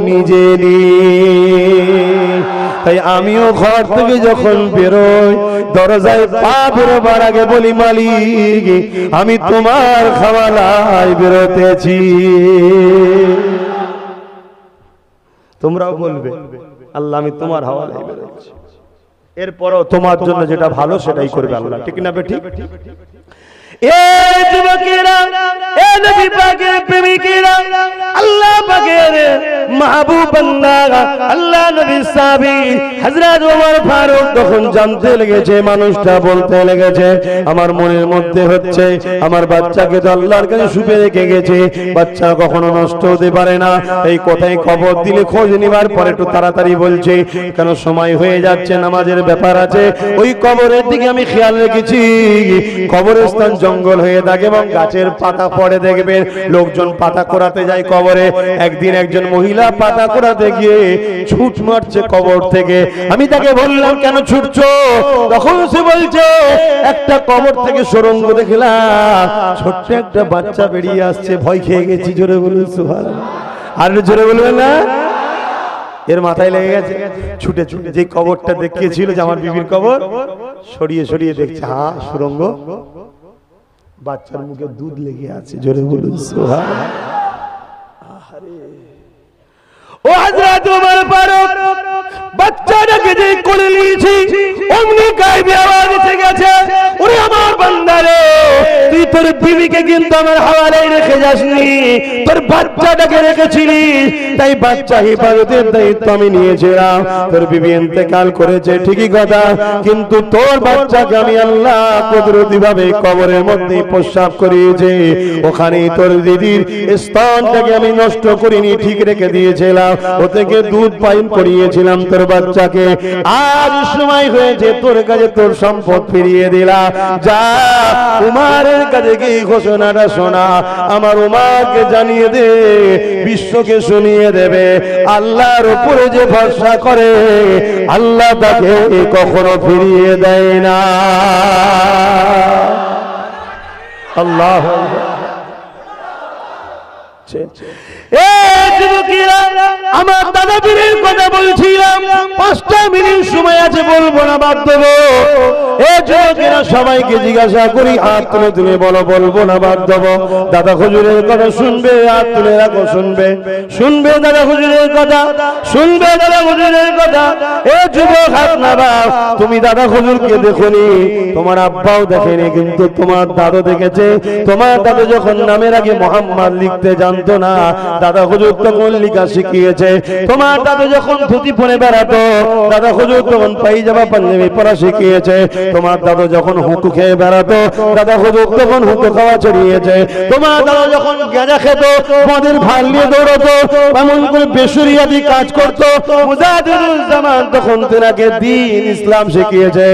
নিজে নিই। তাই আমিও ঘর থেকে যখন বেরোই, দরজায় পা বেরোবার আগে বলি, মালিক আমি তোমার খাওয়ালায় বেরোতেছি। তোমরাও বলবে, আল্লাহ আমি তোমার হাওয়ালায় বেরোচ্ছি। এরপরও তোমার জন্য যেটা ভালো সেটাই করবে আল্লাহ, ঠিক না বেঠিক? এ যুবকেরা, এ নবী পাকের প্রেমিকেরা, আল্লাহ পাকের মাহবুব বান্দা, আল্লাহ নবীর সাহাবী হযরত ওমর ফারুক তখন জানতে লেগেছে, মানুষটা বলতে লেগেছে, আমার মনের মধ্যে হচ্ছে আমার বাচ্চাকে তো আল্লাহর কাছে সুপে রেখে গেছে, বাচ্চা কখনো নষ্ট হতে পারে না, এই কথাই খবর দিলে খোঁজ নিবার পরে একটু তাড়াতাড়ি বলছে, কেন সময় হয়ে যাচ্ছে, নামাজের ব্যাপার আছে। ওই কবরের দিকে আমি খেয়াল রেখেছি, কবরস্থান জঙ্গল হয়ে থাকে এবং গাছের পাতা পড়ে, দেখবেন লোকজন পাতা কোড়াতে যায় কবরে। একদিন একজন মহিলা পাতা কোড়াতে গিয়ে ছুট মারছে কবর থেকে। আমি তাকে বললাম, কেন ছুটছো? তখন সে বলছে, একটা কবর থেকে সুড়ঙ্গ দেখলাম, ছোট্ট একটা বাচ্চা বেরিয়ে আসছে, ভয় খেয়ে গেছি। জোরে বলুন সুবহানাল্লাহ। আর জোরে বলবেন না? এর মাথায় লেগে গেছে, ছুটে ছুটে যে কবরটা দেখিয়েছিল যে আমার বিবির কবর, সরিয়ে সরিয়ে দেখছে, হ্যাঁ সুড়ঙ্গ, বাচ্চার মুখে দুধ লেগে আছে। জোরে বলুন সুবহানাল্লাহ। ও হযরত ওমর ফারুক বাচ্চাটাকে যে কোলে নিয়েছি, অমনি গায়েবী আওয়াজ এসে গেছে, ওরে আমার বান্দারে, তুই তোর বিবিকে কিন্তু আমার হাওয়ালায় রেখে যাসনি, তোর বাচ্চাটাকে রেখেছিলিস, তাই বাচ্চা হেফাজতের দায়িত্ব আমি নিয়েছিলাম। তোর বিবি ইন্তেকাল করেছে ঠিকই কথা, কিন্তু তোর বাচ্চাকে আমি আল্লাহ কুদরতি ভাবে কবরের মধ্যে প্রস্রাব করিয়েছি, ওখানেই তোর দিদির স্তনটাকে আমি নষ্ট করিনি, ঠিক রেখে দিয়েছিলাম, ও থেকে দুধ পান করিয়েছিলাম তোর বাচ্চাকে। আজ সময় হয়েছে তোর কাছে তোর সম্পদ ফিরিয়ে দিলাম, যা উমারের কাছে গিয়ে ঘোষণাটা শোনা, আমার উমারকে জানিয়ে দে, বিশ্বকে শুনিয়ে দেবে, আল্লাহর উপরে যে ভরসা করে আল্লাহ তাকে কখনো ফিরিয়ে দেয় না। আল্লাহ আমার দাদা পীরের কথা বলছিলাম, 5টা মিনিট সময় আছে, বলবো না, বাদ দেবো। এ যুবকেরা সবাইকে জিজ্ঞাসা করি, হাত তুলে তুলে বলো, বলবো না, বাদ দেবো। দাদা হুজুরের কথা শুনবে, হাত তুলে রাখো, শুনবে, শুনবে দাদা হুজুরের কথা, শুনবে দাদা হুজুরের কথা। এ যুবক হাত নামাও, তুমি দাদা হুজুরকে দেখোনি, তোমার আব্বাও দেখেনি, কিন্তু তোমার দাদু দেখেছে। তোমার দাদু যখন নামের আগে মোহাম্মদ লিখতে জানতো না, দাদা হুজুর তখন লিখা শিখিয়েছে। তোমার দাদু যখন ধুতি পরে বেড়াতো, দাদা হুজুর তখন পায়জামা পাঞ্জাবি পরা শিখিয়েছে। তোমার দাদু যখন হুঁকু খেয়ে বেড়াতো, দাদা হুজুর তখন হুঁকু খাওয়া ছড়িয়েছে। তোমার দাদু যখন গাঁজা খেত, মদের ভাল নিয়ে দৌড়তো, এমন করে বেসুরিয়াদি কাজ করতো, মুজাহিদুজ্জামান তখন তেনাকে দ্বীন ইসলাম শিখিয়েছে।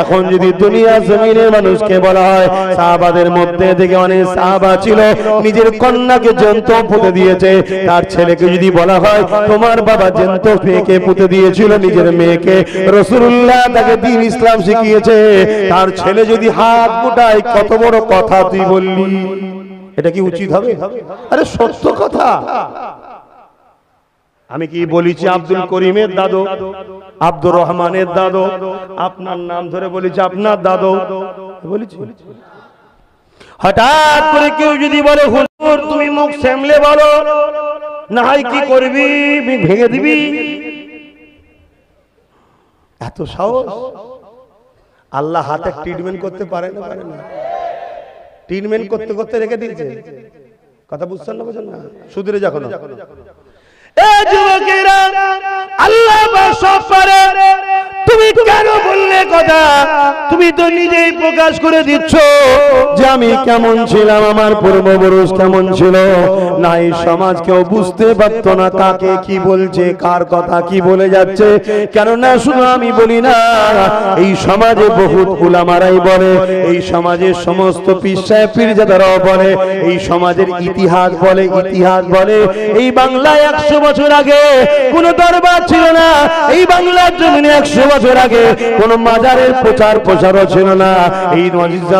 এখন যদি দুনিয়া জমিনের মানুষকে বলা হয়, সাহাবাদের মধ্যে থেকে অনেক সাহাবা ছিল নিজের কন্যাকে জ্যান্ত পুঁতে দিয়েছে, তার ছেলেকে যদি বলা হয় তোমার বাবা জ্যান্ত মেয়েকে পুঁতে দিয়েছিল নিজের মেয়েকে, রাসূলুল্লাহ তাকে দ্বীন ইসলাম শিখিয়েছে, তার ছেলে যদি হাত গুটায়, কত বড় কথা তুই বললি, এটা কি উচিত হবে? আরে সত্য কথা। আমি কি বলেছি আব্দুল করিমের দাদু, আব্দুর রহমানের দাদু, আপনার নাম ধরে বলেছি আপনার দাদু বলেছি। হঠাৎ করে কেউ যদি বলে, হুজুর তুমি মুখ সামলে বলো, না হয় কি করবি, ভেঙে দিবি, এত সাহস? আল্লাহ হাতে ট্রিটমেন্ট করতে পারে না, পারে না, ট্রিটমেন্ট করতে করতে রেখে দিয়েছে। কথা বুঝছেন না, বুঝছেন না? সুধরে যখন আল্লাহ সব পারে, তুমি কেন বললে কথা? তুমি তো নিজেই প্রকাশ করে দিচ্ছ যে আমি কেমন ছিলাম, আমার পূর্বপুরুষ কেমন ছিল। না এই সমাজ কেউ বুঝতে পারতো না কাকে কি বলছে, কার কথা কি বলে যাচ্ছে। কেননা শুধু আমি বলি না, এই সমাজে বহুত উলামারাই বলে, এই সমাজের সমস্ত পীর সাহেব পীরজাদারাও বলে, এই সমাজের ইতিহাস বলে, ইতিহাস বলে এই বাংলায় 100 বছর আগে কোন দরবার ছিল না, এই বাংলার জমিনে 100 বছর আগে কোন মাজারের প্রচার প্রসারও ছিল না, এই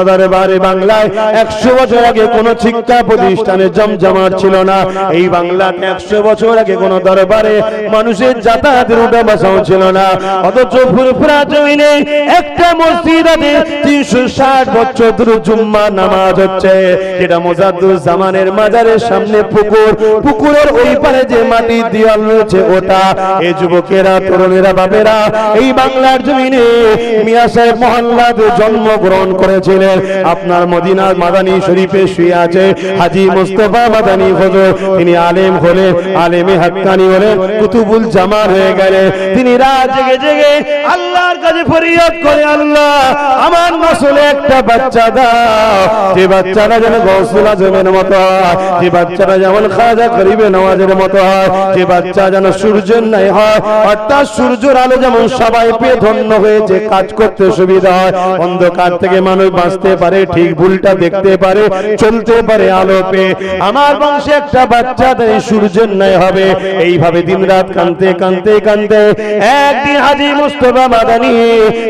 দরবারে বাংলায় 100 বছর আগে কোন শিক্ষা প্রতিষ্ঠানে জমজমাট ছিল না, এই বাংলাতে 100 বছর আগে কোন দরবারে মানুষের যাতায়াতের উঠা বসাও ছিল না। অথচ ফুরফুরা জমিনে একটা মসজিদ আছে, 360 বছর ধরে জুম্মা নামাজ হচ্ছে, যেটা মুজাদ্দুজ্জামানের মাজারের সামনে পুকুর, পুকুরের ওই পারে যে মাটি দেওয়াল রয়েছে ওটা। এই যুবকেরা, তরুণেরা, বাবেরা, এই বাংলার জমিনে মিয়া সাহেব মহল্লা বাগদাদে জন্মগ্রহণ করেছিলেন। আপনার মদিনার মাদানী শরীফে শুয়ে আছে হাজী মুস্তাফা মাদানী হুজুর। তিনি আলেম হলেন, আলেমে হাক্কানি হলেন, কুতুবুল জামান হয়ে গেলেন। তিনি রাত জেগে জেগে আল্লাহর কাছে ফরিয়াদ করে, আল্লাহ আমার নসলে একটা বাচ্চা দাও, যে বাচ্চাটা যেন গৌসুল আজমের মতো হয়, যে বাচ্চাটা যেমন খাজা গরিবে নওয়াজের মতো হয়, যে বাচ্চা যেন সূর্যের ন্যায় হয়, অর্থাৎ সূর্যের আলো যেমন সবাই পেয়ে ধন্য হয়েছে, কাজ করতে সুবিধা হয়, অন্ধকার থেকে মানুষ বাঁচতে পারে, ঠিক ভুলটা দেখতে পারে, চলতে পারে আলো পেয়ে। আমার বংশে একটা বাচ্চা তাই সূর্যের ন্যায় হবে। এইভাবে দিন রাত কাঁদতে কাঁদতে কাঁদতে একদিন হাজী মুস্তাফা মাদানী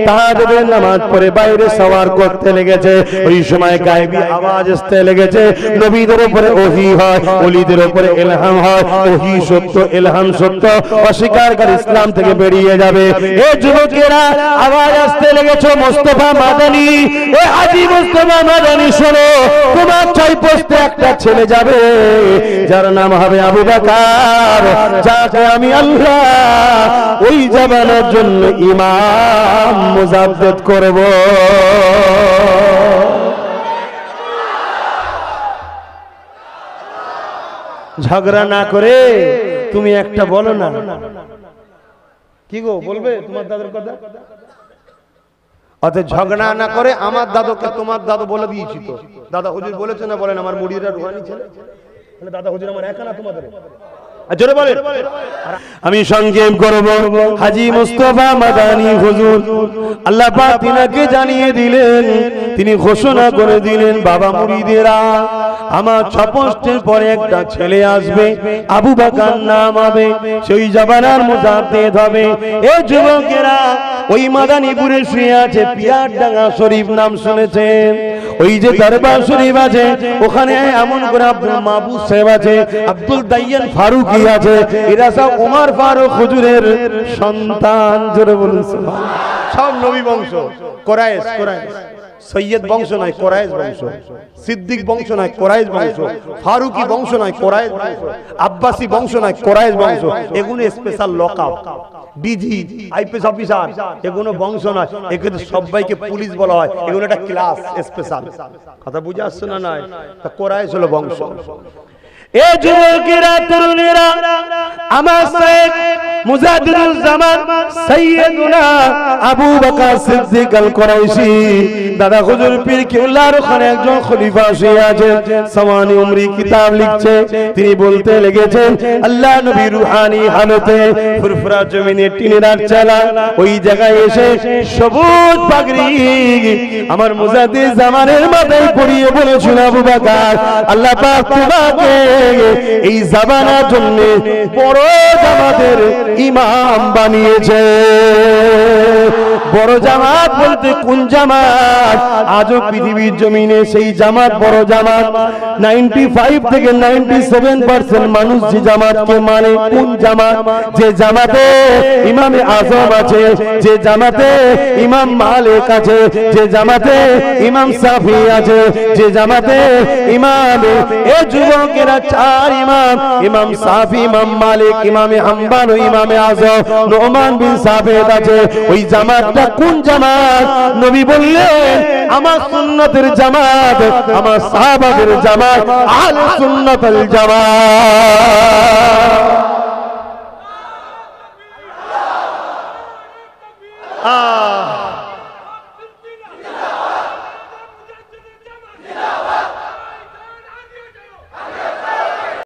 তাহাজ্জুদের নামাজ পড়ে বাইরে সওয়ার করতে লেগেছে। ওই সময় গায়েবী আওয়াজ আসতে লেগেছে, নবীদের উপরে ওহী হয়, ওলিদের উপরে ইলহাম হয়, ওহী সত্য, ইলহাম সত্য, অস্বীকারকারী ইসলাম থেকে বেরিয়ে যাবে। এই যুবকেরা আওয়াজ আসতে লেগেছে, মুস্তাফা মাদানী, এ হাজী মুস্তাফা মাদানী শোনো, তোমার ছয় পোস্টে একটা ছেলে যাবে যার নাম হবে আবু বকর, যাকে আমি আল্লাহ ওই জামানার জন্য ইমাম মুজাদ্দিদ করব। ঝগড়া না করে তুমি একটা বলো না, কি গো বলবে তোমার দাদুর কথা? অতএব ঝগড়া না করে আমার দাদুকে তোমার দাদু বলে দিয়েছি তো। দাদা হুজুর বলেছে না, বলেন আমার মুরিদরা রুহানি ছেলে, দাদা হুজুর আমার একা না তোমাদের। জোরে বলেন। আমি সংক্ষেপ করব। হাজী মুস্তাফা মাদানী হুজুর আল্লাহ পাক তিনাকে জানিয়ে দিলেন, তিনি ঘোষণা করে দিলেন, বাবা মুরিদেরা আমার ছপষ্টের পরে একটা ছেলে আসবে, আবু বকর নাম হবে, সেই জামানার মুজাদ্দিদ হবে। এই যুবকেরা ওই মাদানীপুরে শুয়ে আছে, পিয়ারডাঙ্গা শরীফ নাম শুনেছেন? ওই যে দরবার শরীফ আছে, ওখানে এমন করে আব্দুল মাহবুব সাহেব আছে, আব্দুল দাইয়ান ফারুকি আছে, এরা সব ওমর ফারুক হুজুরের সন্তান। জোরে বলুন সুবহানাল্লাহ। সব নবী বংশ, কোরাইশ, কোরাইশ সৈয়দ বংশ নয়, কোরাইশ বংশ, সিদ্দিক বংশ নয়, কোরাইশ বংশ, ফারুকি বংশ নয়, কোরাইশ বংশ, আব্বাসী বংশ নয়, কোরাইশ বংশ। এগুলো special lockup, DG, IPS officer, এগুলো বংশ নয়, এগুলো সবাইকে পুলিশ বলা হয়, এগুলো একটা ক্লাস স্পেশাল। কথা বুঝে আসছে না? নয়, তা কোরাইশ হলো বংশ। এ যুবকেরা, তরুণেরা, আমার সাহেব মুজাদ্দিদুল জামান সাইয়্যিদুনা আবু বকর সিদ্দিক আল কুরাইশি দাদা হুজুর পীর কিবলার ওখানে একজন খলিফা শুয়ে আছে, সাওয়ানি উমরি কিতাব লিখছে। তিনি বলতে লেগেছেন, আল্লাহ নবী রুহানি হালতে ফুরফুরা জমিনে টিনের চালা, ওই জায়গায় এসে সবুজ পাগড়ি আমার মুজাদ্দিদ জামানের মাথায় পরিয়ে বলেছিল, আবু বকর আল্লাহ পাক তোমাকে এই জামানার জন্য বড় জামাতের ইমাম বানিয়েছে। বড় জামাত বলতে কোন জামাত? আজও পৃথিবীর জমিনে সেই জামাত বড় জামাত। 95 থেকে 97% মানুষ যে জামাতকে মানে, কোন জামাত? যে জামাতে ইমামে আজম আছে, যে জামাতে ইমাম মালিক আছে, যে জামাতে ইমাম শাফি আছে, যে জামাতে ইমাম এ যুবকেরা চার ইমাম, ইমাম শাফি, ইমাম মালিক, ইমামে হাম্বল ও ইমামে আজম নুমান বিন সাবিত আছে। ওই জামাতটা কোন জামাত? নবী বললেন, আমার সুন্নতের জামাত, আমার সাহাবাদের জামাত, আহলে সুন্নাতুল জামাত।